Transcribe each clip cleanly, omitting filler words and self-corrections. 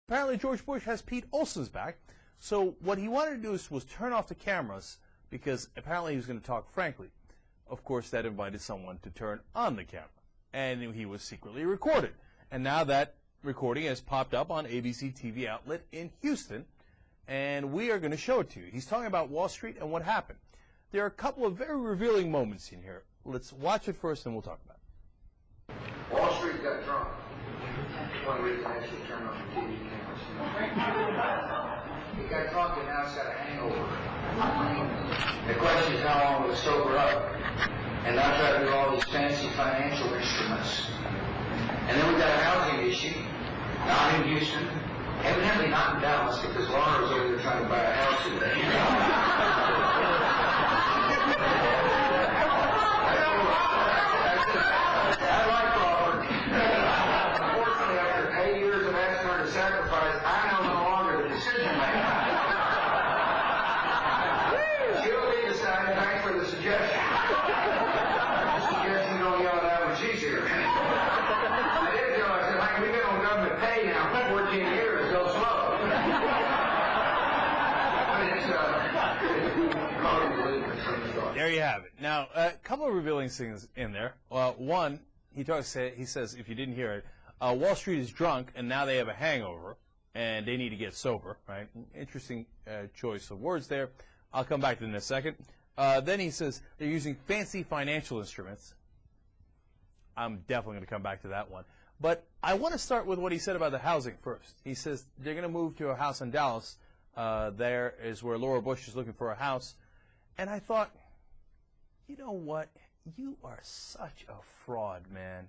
apparently George Bush has Pete Olson's back. So what he wanted to do was turn off the cameras because apparently he was going to talk frankly. Of course, that invited someone to turn on the camera. And he was secretly recorded. And now that recording has popped up on ABC TV outlet in Houston. And we are going to show it to you. He's talking about Wall Street and what happened. There are a couple of very revealing moments in here. Let's watch it first and we'll talk about it. Wall Street got drunk. One reason I actually turned on the TV cameras. He got drunk and now he's got a hangover. The question is how long will it sober up and not try to do all these fancy financial instruments. And then we've got a housing issue, not in Houston, evidently not in Dallas because Laura was over there trying to buy a house today. I like Crawford. Unfortunately, after 8 years of asking her to sacrifice, I am no longer the decision maker. She'll be decided. Thanks for the suggestion. The suggestion don't yell at her when she's here. I did tell her, I said, Mike, we've been on government pay now for 14 years. Go slow. There you have it. Now, a couple of revealing things in there. One, he says, if you didn't hear it, Wall Street is drunk, and now they have a hangover, and they need to get sober, right? Interesting choice of words there. I'll come back to it in a second. Then he says they're using fancy financial instruments. I'm definitely going to come back to that one. But I want to start with what he said about the housing first. He says they're going to move to a house in Dallas. There is where Laura Bush is looking for a house. And I thought, you know what? You are such a fraud, man.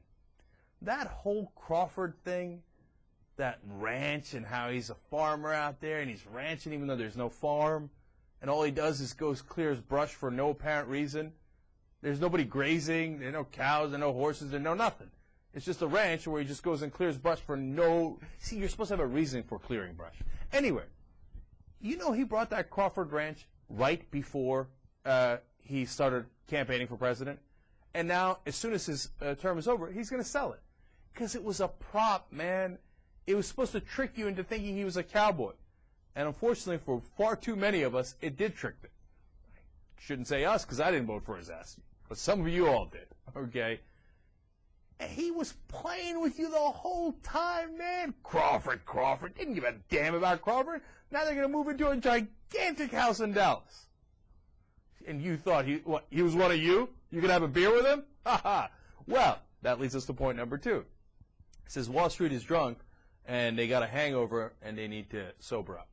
That whole Crawford thing, that ranch and how he's a farmer out there and he's ranching even though there's no farm, and all he does is goes clear his brush for no apparent reason. There's nobody grazing, there are no cows, there are no horses, there are no nothing. It's just a ranch where he just goes and clears brush for no... See, you're supposed to have a reason for clearing brush. Anyway, you know he brought that Crawford ranch right before he started campaigning for president. And now, as soon as his term is over, he's going to sell it. Because it was a prop, man. It was supposed to trick you into thinking he was a cowboy. And unfortunately, for far too many of us, it did trick them. I shouldn't say us, because I didn't vote for his ass. But some of you all did, okay? And he was playing with you the whole time, man. Crawford. Didn't give a damn about Crawford. Now they're going to move into a gigantic house in Dallas. And you thought he was one of you? You could have a beer with him? Ha ha. Well, that leads us to point number 2. It says Wall Street is drunk, and they got a hangover, and they need to sober up.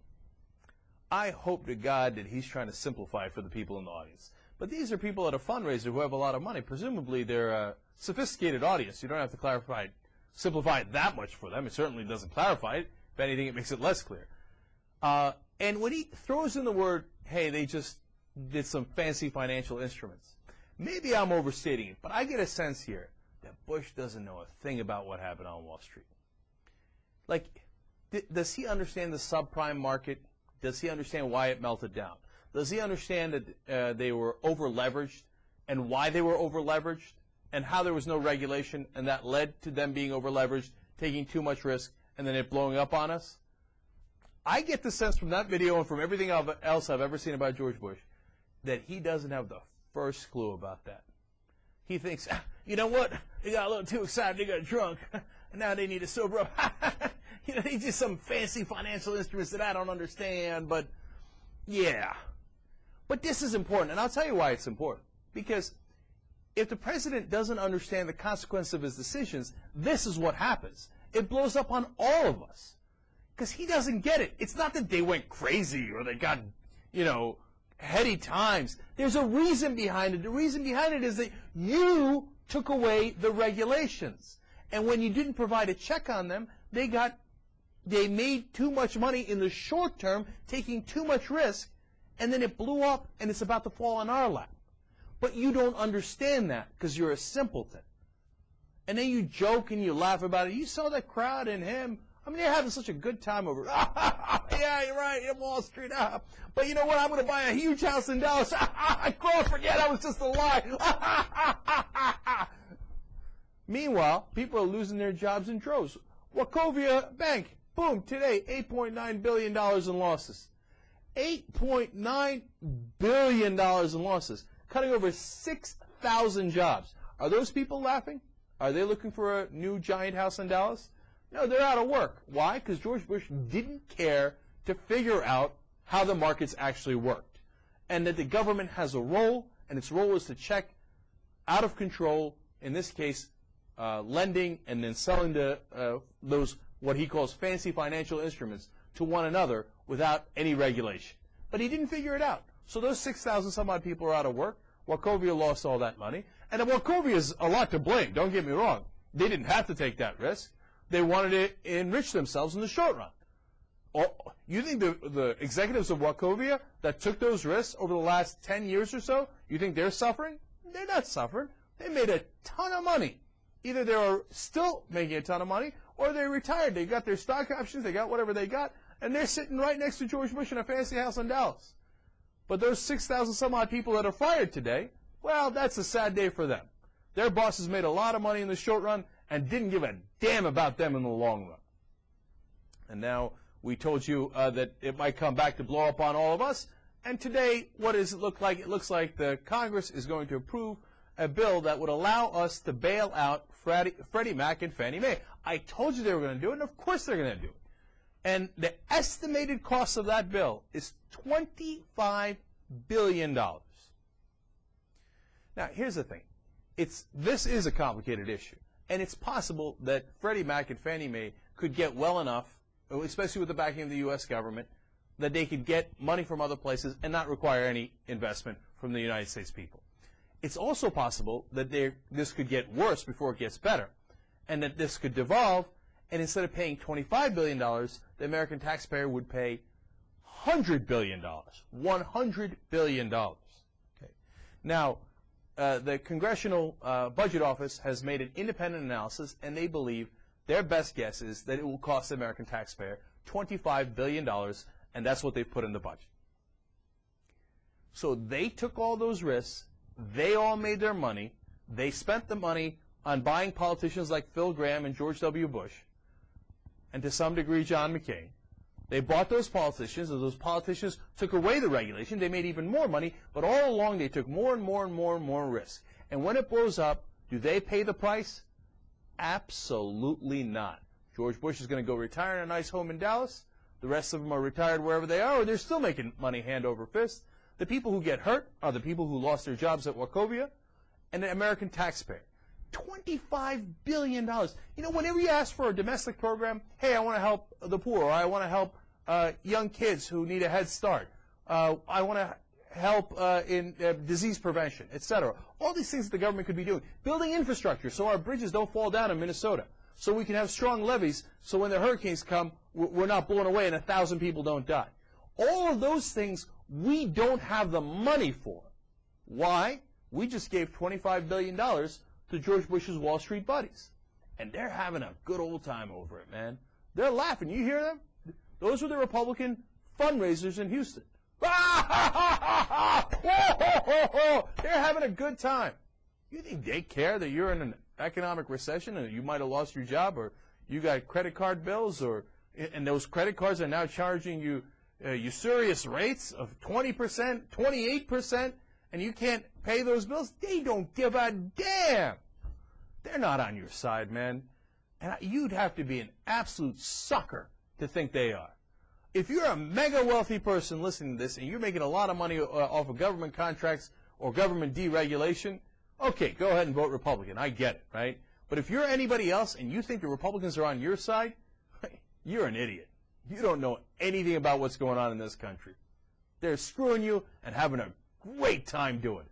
I hope to God that he's trying to simplify it for the people in the audience. But these are people at a fundraiser who have a lot of money. Presumably, they're a sophisticated audience. You don't have to simplify it that much for them. It certainly doesn't clarify it. If anything, it makes it less clear. And when he throws in the word, hey, they just did some fancy financial instruments. Maybe I'm overstating it, but I get a sense here that Bush doesn't know a thing about what happened on Wall Street. Like, does he understand the subprime market? Does he understand why it melted down? Does he understand that they were over-leveraged and why they were over-leveraged and how there was no regulation and that led to them being over-leveraged, taking too much risk, and then it blowing up on us? I get the sense from that video and from everything else I've ever seen about George Bush that he doesn't have the first clue about that. He thinks, you know what? They got a little too excited, they got drunk, and now they need to sober up. You know, they did some fancy financial instruments that I don't understand, but yeah. But this is important, and I'll tell you why it's important. Because if the president doesn't understand the consequence of his decisions, this is what happens. It blows up on all of us. Because he doesn't get it. It's not that they went crazy or they got, you know, heady times. There's a reason behind it. The reason behind it is that you took away the regulations. And when you didn't provide a check on them, they made too much money in the short term, taking too much risk, and then it blew up and it's about to fall on our lap. But you don't understand that because you're a simpleton. And then you joke and you laugh about it. You saw that crowd and him. I mean, they're having such a good time over it. Yeah, you're right, in Wall Street. But you know what? I'm going to buy a huge house in Dallas. Crawford, yeah, that was just a lie. Meanwhile, people are losing their jobs in droves. Wachovia Bank Boom, today, $8.9 billion in losses. $8.9 billion in losses, cutting over 6,000 jobs. Are those people laughing? Are they looking for a new giant house in Dallas? No, they're out of work. Why? Because George Bush didn't care to figure out how the markets actually worked, and that the government has a role, and its role is to check out of control, in this case, lending and then selling those what he calls fancy financial instruments to one another without any regulation. But he didn't figure it out. So those 6,000 some odd people are out of work. Wachovia lost all that money. And Wachovia is a lot to blame, don't get me wrong. They didn't have to take that risk. They wanted to enrich themselves in the short run. You think the executives of Wachovia that took those risks over the last 10 years or so, you think they're suffering? They're not suffering. They made a ton of money. Either they are still making a ton of money, or they retired. They got their stock options, they got whatever they got, and they're sitting right next to George Bush in a fancy house in Dallas. But those 6,000 some odd people that are fired today, well, that's a sad day for them. Their bosses made a lot of money in the short run and didn't give a damn about them in the long run. And now we told you that it might come back to blow up on all of us. And today, what does it look like? It looks like the Congress is going to approve a bill that would allow us to bail out Freddie Mac and Fannie Mae. I told you they were going to do it, and of course they're going to do it. And the estimated cost of that bill is $25 billion. Now, here's the thing. This is a complicated issue, and it's possible that Freddie Mac and Fannie Mae could get well enough, especially with the backing of the U.S. government, that they could get money from other places and not require any investment from the United States people. It's also possible that this could get worse before it gets better, and that this could devolve, and instead of paying $25 billion, the American taxpayer would pay $100 billion. $100 billion. Okay. Now, the Congressional Budget Office has made an independent analysis, and they believe their best guess is that it will cost the American taxpayer $25 billion, and that's what they've put in the budget. So they took all those risks. They all made their money. They spent the money on buying politicians like Phil Gramm and George W. Bush, and to some degree John McCain. They bought those politicians, and those politicians took away the regulation. They made even more money, but all along they took more and more and more and more risk. And when it blows up, do they pay the price? Absolutely not. George Bush is going to go retire in a nice home in Dallas. The rest of them are retired wherever they are, or they're still making money hand over fist. The people who get hurt are the people who lost their jobs at Wachovia and the American taxpayer. $25 billion. You know, whenever you ask for a domestic program, hey, I want to help the poor, or I want to help young kids who need a head start, I want to help in disease prevention, etc. All these things that the government could be doing. Building infrastructure so our bridges don't fall down in Minnesota, so we can have strong levees so when the hurricanes come, we're not blown away and 1,000 people don't die. All of those things we don't have the money for. Why? We just gave $25 billion to George Bush's Wall Street buddies. And they're having a good old time over it, man. They're laughing. You hear them? Those were the Republican fundraisers in Houston. They're having a good time. You think they care that you're in an economic recession and you might have lost your job, or you got credit card bills, and those credit cards are now charging you usurious rates of 20%, 28%, and you can't pay those bills? They don't give a damn. They're not on your side, man. And you'd have to be an absolute sucker to think they are. If you're a mega wealthy person listening to this and you're making a lot of money off of government contracts or government deregulation, okay, go ahead and vote Republican. I get it, right? But if you're anybody else and you think the Republicans are on your side, you're an idiot. You don't know anything about what's going on in this country. They're screwing you and having a great time doing it.